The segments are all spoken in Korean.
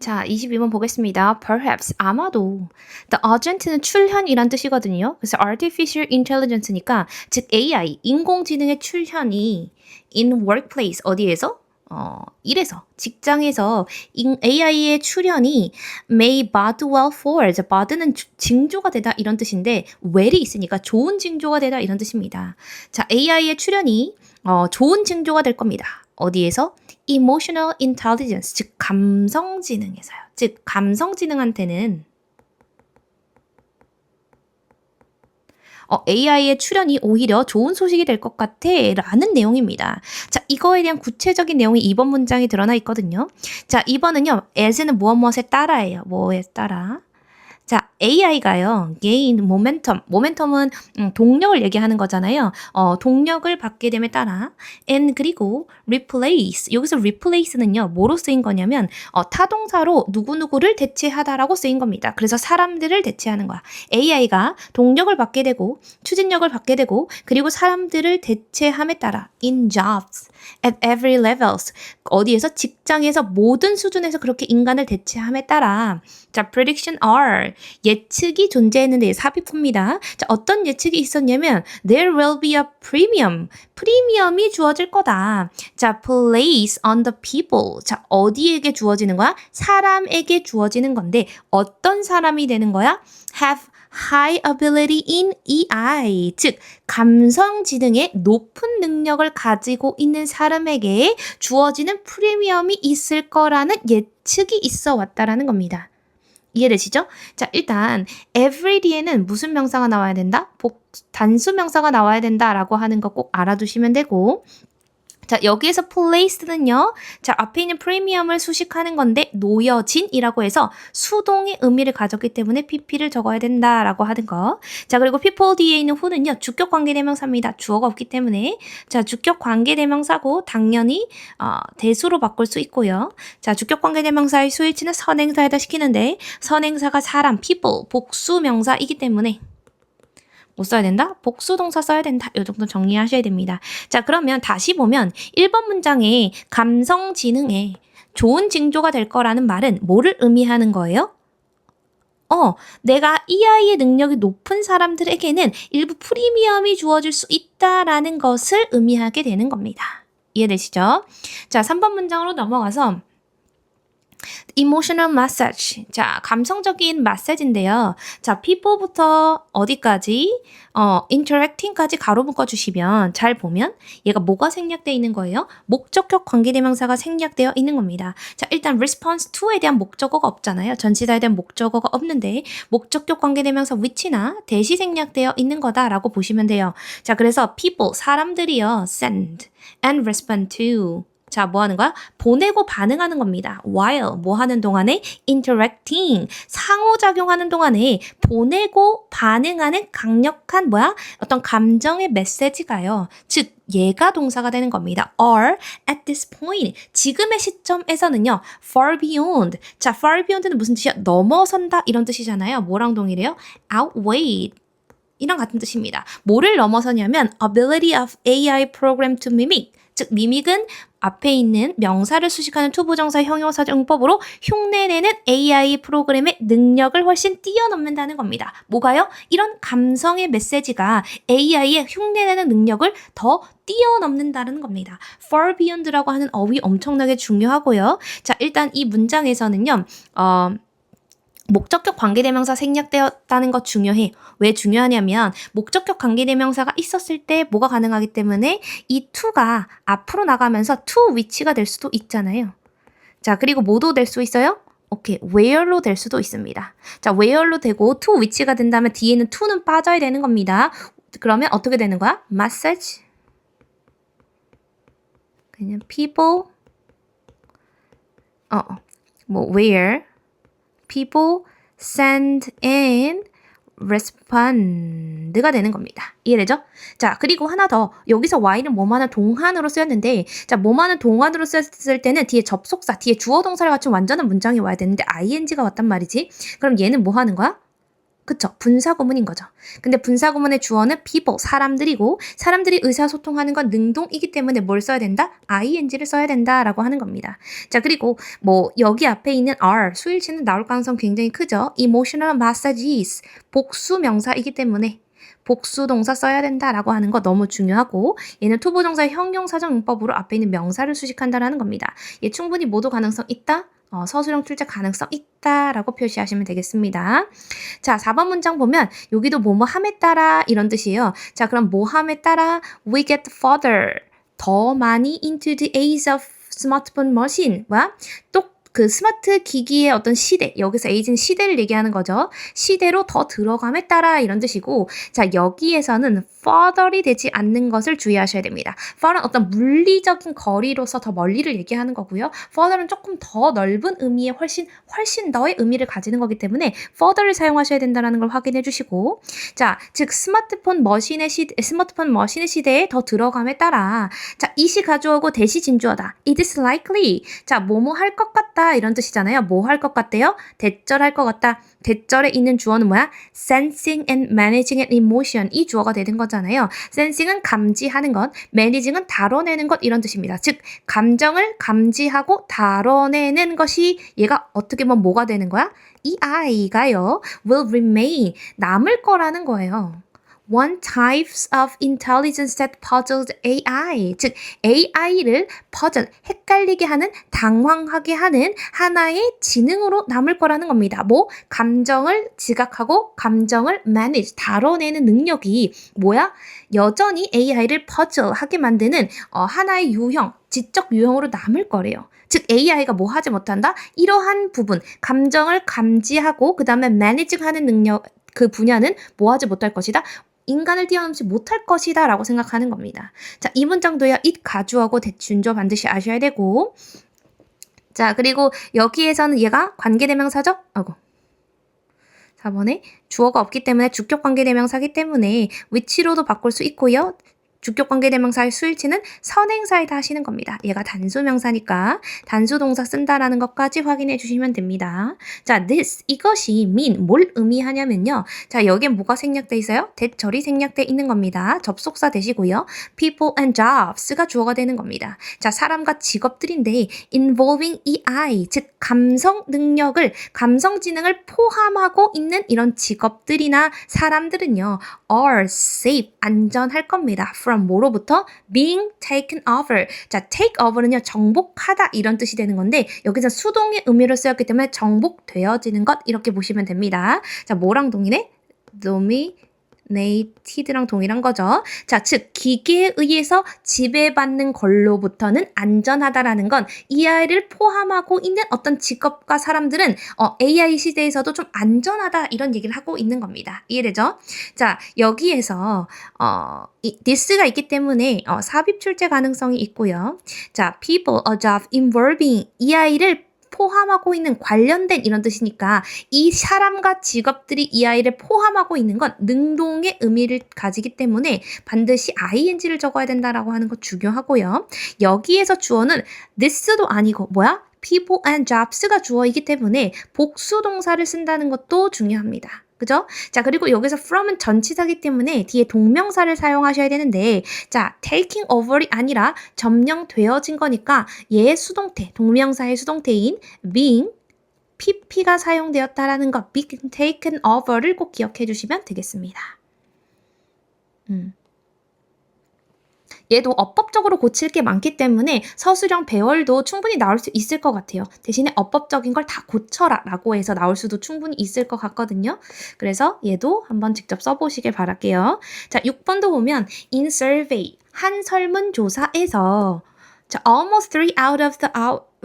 자, 22번 보겠습니다. Perhaps, 아마도. The urgent는 출현이란 뜻이거든요. 그래서 artificial intelligence니까, 즉 AI, 인공지능의 출현이 in workplace, 어디에서? 일에서, 직장에서 AI의 출현이 may bode well for, bode는 징조가 되다 이런 뜻인데 well이 있으니까 좋은 징조가 되다 이런 뜻입니다. 자, AI의 출현이 좋은 징조가 될 겁니다. 어디에서? emotional intelligence, 즉 감성지능에서요. 즉 감성지능한테는 AI의 출현이 오히려 좋은 소식이 될 것 같아 라는 내용입니다. 자, 이거에 대한 구체적인 내용이 2번 문장에 드러나 있거든요. 자, 2번은요. as는 무엇 무엇에 따라예요. 뭐에 따라? 자, AI가요, gain momentum. 모멘텀은 동력을 얘기하는 거잖아요. 동력을 받게 됨에 따라 and 그리고 replace. 여기서 replace는요, 뭐로 쓰인 거냐면 타동사로 누구누구를 대체하다라고 쓰인 겁니다. 그래서 사람들을 대체하는 거야. AI가 동력을 받게 되고 추진력을 받게 되고 그리고 사람들을 대체함에 따라 in jobs at every levels. 어디에서? 직장에서 모든 수준에서 그렇게 인간을 대체함에 따라 자, prediction are 예측이 존재했는데 삽입구입니다. 자, 어떤 예측이 있었냐면 there will be a premium. 프리미엄이 주어질 거다. 자, place on the people. 자, 어디에게 주어지는 거야? 사람에게 주어지는 건데 어떤 사람이 되는 거야? have high ability in EI, 즉 감성지능의 높은 능력을 가지고 있는 사람에게 주어지는 프리미엄이 있을 거라는 예측이 있어 왔다라는 겁니다. 이해되시죠? 자, 일단 every 뒤에는 무슨 명사가 나와야 된다? 단수 명사가 나와야 된다라고 하는 거 꼭 알아두시면 되고, 자, 여기에서 place는요. 자, 앞에 있는 프리미엄을 수식하는 건데 놓여진이라고 해서 수동의 의미를 가졌기 때문에 pp를 적어야 된다라고 하는 거. 자, 그리고 people 뒤에 있는 who는요. 주격 관계대명사입니다. 주어가 없기 때문에. 자, 주격 관계대명사고 당연히 대수로 바꿀 수 있고요. 자, 주격 관계대명사의 수일치는 선행사에다 시키는데 선행사가 사람, people, 복수 명사이기 때문에 못 써야 된다? 복수동사 써야 된다. 이 정도 정리하셔야 됩니다. 자, 그러면 다시 보면 1번 문장에 감성지능에 좋은 징조가 될 거라는 말은 뭐를 의미하는 거예요? 내가 이 아이의 능력이 높은 사람들에게는 일부 프리미엄이 주어질 수 있다라는 것을 의미하게 되는 겁니다. 이해되시죠? 자, 3번 문장으로 넘어가서 emotional massage. 자, 감성적인 마사지인데요. 자, people부터 어디까지? interacting까지 가로 묶어주시면 잘 보면 얘가 뭐가 생략되어 있는 거예요? 목적격 관계대명사가 생략되어 있는 겁니다. 자, 일단 response to에 대한 목적어가 없잖아요. 전치사에 대한 목적어가 없는데 목적격 관계대명사 which나 대시 생략되어 있는 거다라고 보시면 돼요. 자, 그래서 people, 사람들이요. send and respond to. 자, 뭐 하는 거야? 보내고 반응하는 겁니다. while, 뭐 하는 동안에? interacting, 상호작용하는 동안에 보내고 반응하는 강력한 뭐야? 어떤 감정의 메시지가요. 즉, 얘가 동사가 되는 겁니다. are at this point. 지금의 시점에서는요. far beyond. 자, far beyond는 무슨 뜻이야? 넘어선다 이런 뜻이잖아요. 뭐랑 동일해요? outweigh. 이랑 같은 뜻입니다. 뭐를 넘어서냐면 ability of AI program to mimic. 즉, 미믹은 앞에 있는 명사를 수식하는 투부정사 형용사정법으로 흉내내는 AI 프로그램의 능력을 훨씬 뛰어넘는다는 겁니다. 뭐가요? 이런 감성의 메시지가 AI의 흉내내는 능력을 더 뛰어넘는다는 겁니다. far beyond라고 하는 어휘 엄청나게 중요하고요. 자, 일단 이 문장에서는요. 목적격 관계대명사 생략되었다는 거 중요해. 왜 중요하냐면 목적격 관계대명사가 있었을 때 뭐가 가능하기 때문에 이 to가 앞으로 나가면서 to which가 될 수도 있잖아요. 자, 그리고 뭐도 될 수 있어요? 오케이, where로 될 수도 있습니다. 자, where로 되고 to which가 된다면 뒤에는 to는 빠져야 되는 겁니다. 그러면 어떻게 되는 거야? massage 그냥 people where people send and respond가 되는 겁니다. 이해되죠? 자, 그리고 하나 더. 여기서 y는 뭐뭐하는 동한으로 쓰였는데 자, 뭐뭐하는 동한으로 쓰였을 때는 뒤에 접속사, 뒤에 주어 동사를 갖춘 완전한 문장이 와야 되는데 ing가 왔단 말이지. 그럼 얘는 뭐 하는 거야? 그쵸? 분사구문인 거죠. 근데 분사구문의 주어는 people, 사람들이고 사람들이 의사소통하는 건 능동이기 때문에 뭘 써야 된다? ing를 써야 된다라고 하는 겁니다. 자, 그리고 뭐 여기 앞에 있는 are, 수일치는 나올 가능성 굉장히 크죠. emotional massages, 복수 명사이기 때문에 복수 동사 써야 된다라고 하는 거 너무 중요하고 얘는 투부정사의 형용사정용법으로 앞에 있는 명사를 수식한다라는 겁니다. 얘 충분히 모두 가능성 있다? 서술형 출제 가능성 있다라고 표시하시면 되겠습니다. 자, 4번 문장 보면 여기도 뭐뭐 함에 따라 이런 뜻이에요. 자, 그럼 뭐 함에 따라 we get further 더 많이 into the age of smartphone machine. 뭐야? 또 그 스마트 기기의 어떤 시대, 여기서 에이지는 시대를 얘기하는 거죠. 시대로 더 들어감에 따라 이런 뜻이고, 자, 여기에서는 further이 되지 않는 것을 주의하셔야 됩니다. far은 어떤 물리적인 거리로서 더 멀리를 얘기하는 거고요. further는 조금 더 넓은 의미의 훨씬 더의 의미를 가지는 거기 때문에 further를 사용하셔야 된다는 걸 확인해 주시고, 자, 즉 스마트폰 머신의 시대에 더 들어감에 따라, 자, 이시 가주어고 대시 진주어다. It is likely. 자, 뭐뭐 할 것 같다 이런 뜻이잖아요. 뭐 할 것 같대요? 대절할 것 같다. 대절에 있는 주어는 뭐야? Sensing and managing an emotion. 이 주어가 되는 거잖아요. Sensing은 감지하는 것, managing은 다뤄내는 것 이런 뜻입니다. 즉 감정을 감지하고 다뤄내는 것이 얘가 어떻게 보면 뭐가 되는 거야? 이 아이가요 will remain, 남을 거라는 거예요. One types of intelligence that puzzles AI. 즉 AI를 퍼즐, 헷갈리게 하는, 당황하게 하는 하나의 지능으로 남을 거라는 겁니다. 뭐? 감정을 지각하고 감정을 manage, 다뤄내는 능력이 뭐야? 여전히 AI를 퍼즐하게 만드는 하나의 유형, 지적 유형으로 남을 거래요. 즉 AI가 뭐 하지 못한다? 이러한 부분, 감정을 감지하고 그 다음에 매니징하는 능력, 그 분야는 뭐 하지 못할 것이다? 인간을 뛰어넘지 못할 것이다 라고 생각하는 겁니다. 자, 이 문장도요. it 가주어고 대준조 반드시 아셔야 되고, 자, 그리고 여기에서는 얘가 관계대명사죠? 4번에 주어가 없기 때문에 주격 관계대명사기 때문에 위치로도 바꿀 수 있고요. 주격 관계대명사의 수일치는 선행사에다 하시는 겁니다. 얘가 단수명사니까 단수동사 쓴다라는 것까지 확인해 주시면 됩니다. 자, this, 이것이 mean, 뭘 의미하냐면요. 자, 여기에 뭐가 생략돼 있어요? 대절이 생략돼 있는 겁니다. 접속사 되시고요. people and jobs가 주어가 되는 겁니다. 자, 사람과 직업들인데 involving EI, 즉 감성 능력을, 감성 지능을 포함하고 있는 이런 직업들이나 사람들은요. are safe, 안전할 겁니다. from 뭐로부터? being taken over. 자, take over는요, 정복하다 이런 뜻이 되는 건데 여기서 수동의 의미로 쓰였기 때문에 정복되어지는 것 이렇게 보시면 됩니다. 자, 뭐랑 동일해? dominated랑 동일한 거죠. 자, 즉 기계에 의해서 지배받는 걸로부터는 안전하다라는 건 이 아이를 포함하고 있는 어떤 직업과 사람들은 AI 시대에서도 좀 안전하다 이런 얘기를 하고 있는 겁니다. 이해되죠? 자, 여기에서 this가 있기 때문에 삽입 출제 가능성이 있고요. 자, people, a job involving 이 아이를 포함하고 있는, 관련된 이런 뜻이니까 이 사람과 직업들이 이 아이를 포함하고 있는 건 능동의 의미를 가지기 때문에 반드시 ing를 적어야 된다라고 하는 거 중요하고요. 여기에서 주어는 this도 아니고 뭐야? people and jobs가 주어이기 때문에 복수 동사를 쓴다는 것도 중요합니다. 그죠? 자, 그리고 여기서 from은 전치사기 때문에 뒤에 동명사를 사용하셔야 되는데, 자, taking over이 아니라 점령되어진 거니까 얘의 수동태, 동명사의 수동태인 being, pp가 사용되었다라는 것, being taken over를 꼭 기억해 주시면 되겠습니다. 얘도 어법적으로 고칠 게 많기 때문에 서술형 배열도 충분히 나올 수 있을 것 같아요. 대신에 어법적인 걸 다 고쳐라 라고 해서 나올 수도 충분히 있을 것 같거든요. 그래서 얘도 한번 직접 써보시길 바랄게요. 자, 6번도 보면 in survey, 한 설문조사에서 자, almost 3 out of the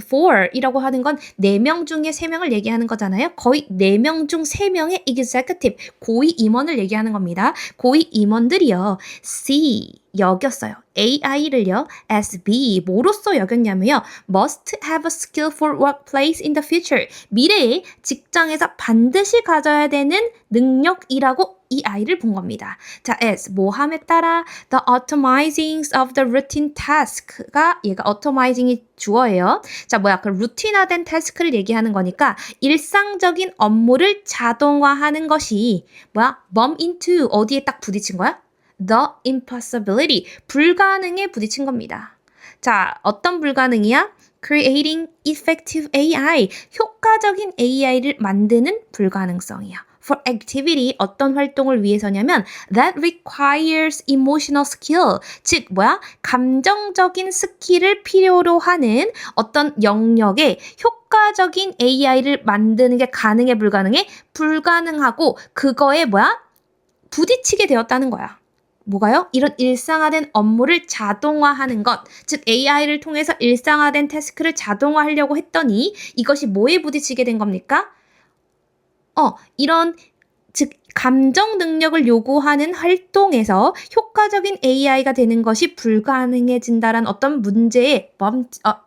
4 이라고 하는 건 4명 중에 3명을 얘기하는 거잖아요. 거의 4명 중 3명의 executive, 고위 임원을 얘기하는 겁니다. 고위 임원들이요. see, 여겼어요. AI를요, as be, 뭐로써 여겼냐면요, must have a skill for workplace in the future. 미래에 직장에서 반드시 가져야 되는 능력이라고 이 아이를 본 겁니다. 자, as, 뭐함에 따라 the automizing of the routine task가 얘가 automizing이 주어예요. 자, 뭐야, 그 루틴화된 태스크를 얘기하는 거니까 일상적인 업무를 자동화하는 것이 뭐야, bump into, 어디에 딱 부딪힌 거야? The impossibility, 불가능에 부딪힌 겁니다. 자, 어떤 불가능이야? Creating effective AI, 효과적인 AI를 만드는 불가능성이야. For activity, 어떤 활동을 위해서냐면 that requires emotional skill, 즉 뭐야? 감정적인 스킬을 필요로 하는 어떤 영역에 효과적인 AI를 만드는 게 가능해, 불가능해? 불가능하고 그거에 뭐야? 부딪히게 되었다는 거야. 뭐가요? 이런 일상화된 업무를 자동화하는 것, 즉 AI를 통해서 일상화된 태스크를 자동화하려고 했더니 이것이 뭐에 부딪히게 된 겁니까? 이런 즉 감정 능력을 요구하는 활동에서 효과적인 AI가 되는 것이 불가능해진다는 어떤 문제에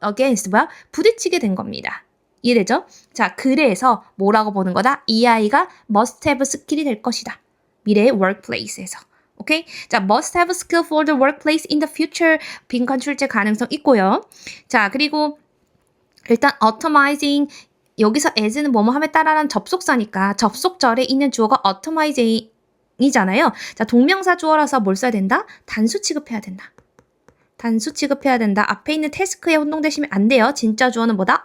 against 뭐야? 부딪히게 된 겁니다. 이해되죠? 자, 그래서 뭐라고 보는 거다? 이 아이가 must have 스킬이 될 것이다. 미래의 workplace에서. 오케이? 자, must have skill for the workplace in the future. 빈칸 출제 가능성 있고요. 자, 그리고 일단 automizing, 여기서 as는 뭐뭐함에 따라라는 접속사니까 접속절에 있는 주어가 automizing이잖아요. 자, 동명사 주어라서 뭘 써야 된다? 단수 취급해야 된다. 단수 취급해야 된다. 앞에 있는 태스크에 혼동되시면 안 돼요. 진짜 주어는 뭐다?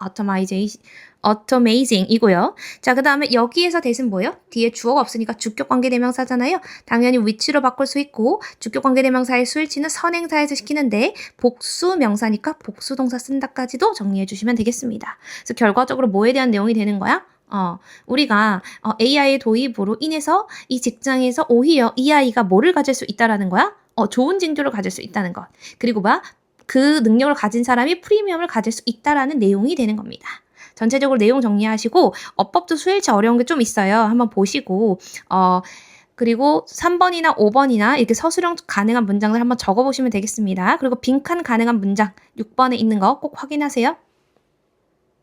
automazing이고요. 자, 그 다음에 여기에서 대신 뭐예요? 뒤에 주어가 없으니까 주격 관계대명사잖아요. 당연히 which로 바꿀 수 있고 주격 관계대명사의 수일치는 선행사에서 시키는데 복수 명사니까 복수동사 쓴다까지도 정리해 주시면 되겠습니다. 그래서 결과적으로 뭐에 대한 내용이 되는 거야? 우리가 AI의 도입으로 인해서 이 직장에서 오히려 이 아이가 뭐를 가질 수 있다라는 거야? 좋은 징조를 가질 수 있다는 것. 그리고 그 능력을 가진 사람이 프리미엄을 가질 수 있다라는 내용이 되는 겁니다. 전체적으로 내용 정리하시고 어법도 수일치 어려운 게 좀 있어요. 한번 보시고 그리고 3번이나 5번이나 이렇게 서술형 가능한 문장을 한번 적어보시면 되겠습니다. 그리고 빈칸 가능한 문장 6번에 있는 거 꼭 확인하세요.